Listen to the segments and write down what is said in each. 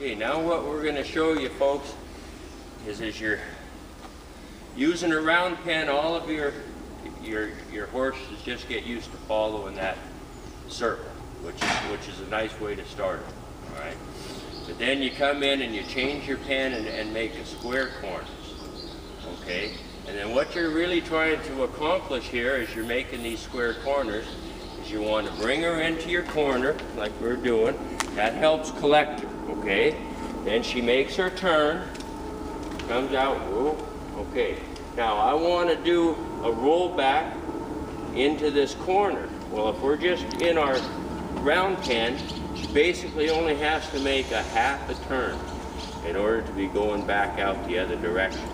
Okay, now what we're going to show you folks is as you're using a round pen, all of your horses just get used to following that circle, which is a nice way to start it. All right. But then you come in and you change your pen and make a square corners. Okay. And then what you're really trying to accomplish here as you're making these square corners is you want to bring her into your corner like we're doing. That helps collect her. Okay. Then she makes her turn, comes out. Whoa. Okay. Now I want to do a roll back into this corner. Well, if we're just in our round pen, she basically only has to make a half a turn in order to be going back out the other direction.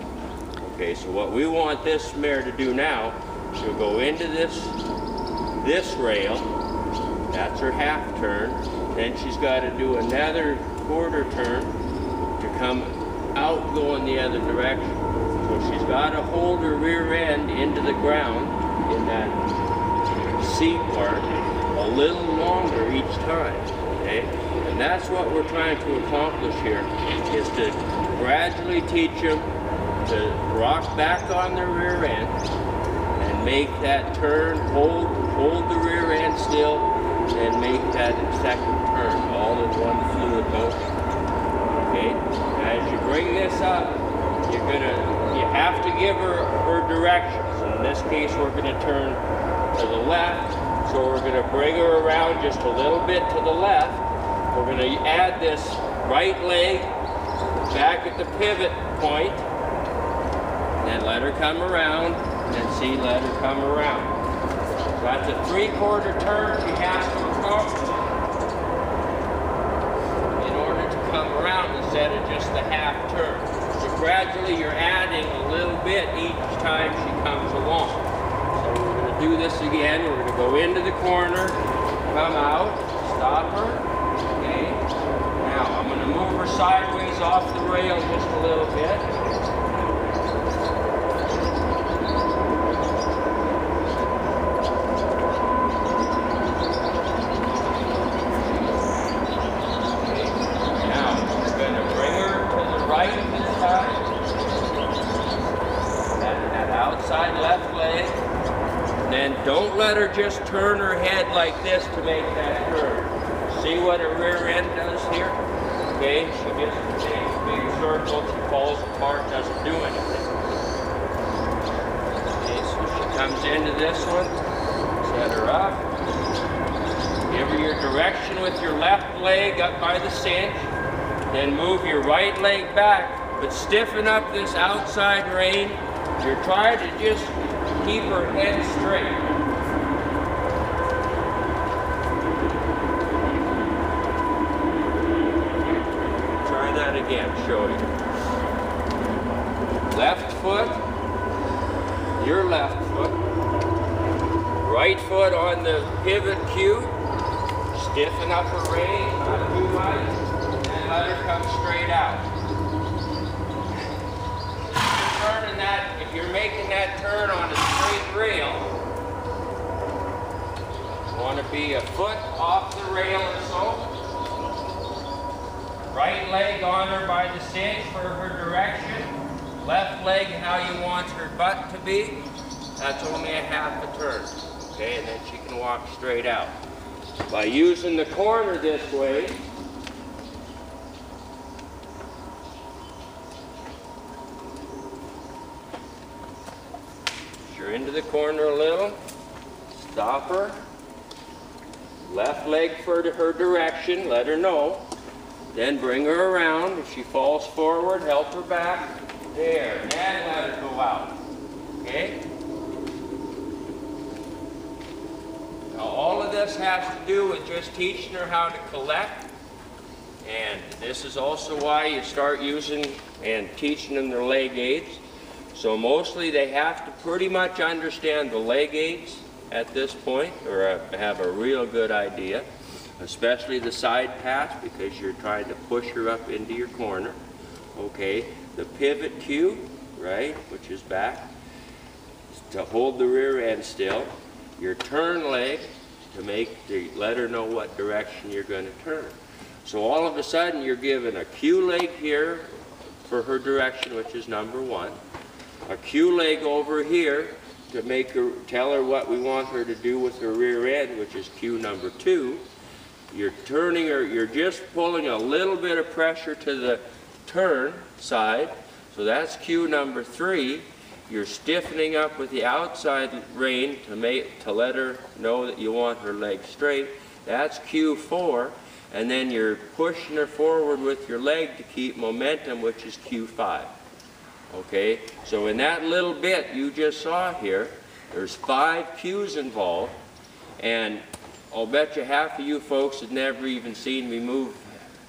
Okay, so what we want this mare to do now, she'll go into this rail, that's her half turn, then she's got to do another quarter turn to come out going the other direction. So she's got to hold her rear end into the ground in that seat part a little longer each time, okay? And that's what we're trying to accomplish here, is to gradually teach them to rock back on their rear end and make that turn, hold the rear end still, and make that second turn, all in one fluid motion, okay? Now, as you bring this up, you have to give her directions. In this case, we're going to turn to the left, so we're going to bring her around just a little bit to the left. We're going to add this right leg back at the pivot point, and then let her come around, and then see, let her come around. So that's a 3/4 turn she has to accomplish in order to come around instead of just the half turn. So gradually you're adding a little bit each time she comes along. So we're going to do this again. We're going to go into the corner, come out, stop her. Okay. Now I'm going to move her sideways off the rail just a little bit. Don't let her just turn her head like this to make that turn. See what her rear end does here? Okay, she just takes a big circle, she falls apart, doesn't do anything. Okay, so she comes into this one, set her up, give her your direction with your left leg up by the cinch, then move your right leg back, but stiffen up this outside rein. You're trying to just keep her head straight. Try that again, show you. Left foot, your left foot, right foot on the pivot cue, stiffen up her rein, not too much, and let her come straight out. If you're making that turn on a straight rail, you want to be a foot off the rail or so. Right leg on her by the cinch for her direction. Left leg how you want her butt to be. That's only a half a turn. Okay, and then she can walk straight out. By using the corner this way, into the corner a little, stop her, left leg for her direction, let her know, then bring her around. If she falls forward, help her back, there, and let her go out, okay? Now all of this has to do with just teaching her how to collect, and this is also why you start using and teaching them their leg aids. So mostly they have to pretty much understand the leg aids at this point, or have a real good idea, especially the side pass, because you're trying to push her up into your corner. Okay, the pivot cue, right, which is back, to hold the rear end still. Your turn leg to let her know what direction you're going to turn. So all of a sudden you're given a cue leg here for her direction, which is number 1. A cue leg over here to make her, tell her what we want her to do with her rear end, which is cue number 2. You're turning her, you're just pulling a little bit of pressure to the turn side, so that's cue number 3. You're stiffening up with the outside rein to let her know that you want her leg straight. That's cue 4. And then you're pushing her forward with your leg to keep momentum, which is cue 5. Okay, so in that little bit you just saw here, there's 5 cues involved, and I'll bet you half of you folks have never even seen me move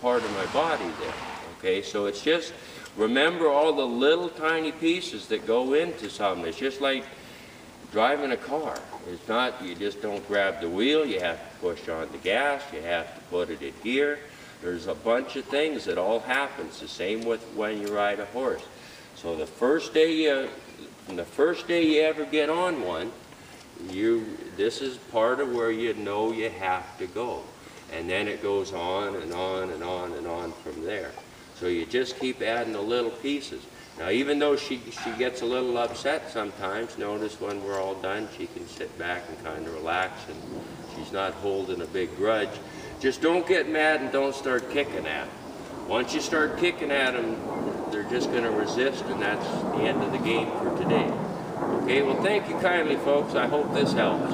part of my body there. Okay, so it's just, remember all the little tiny pieces that go into something. It's just like driving a car. It's not, you just don't grab the wheel, you have to push on the gas, you have to put it in gear. There's a bunch of things that all happens, the same with when you ride a horse. So the first day you ever get on one, this is part of where you know you have to go. And then it goes on and on and on and on from there. So you just keep adding the little pieces. Now, even though she gets a little upset sometimes, notice when we're all done, she can sit back and kind of relax, and she's not holding a big grudge. Just don't get mad and don't start kicking at them. Once you start kicking at them, they're just going to resist, and that's the end of the game for today. Okay, well, thank you kindly, folks. I hope this helps.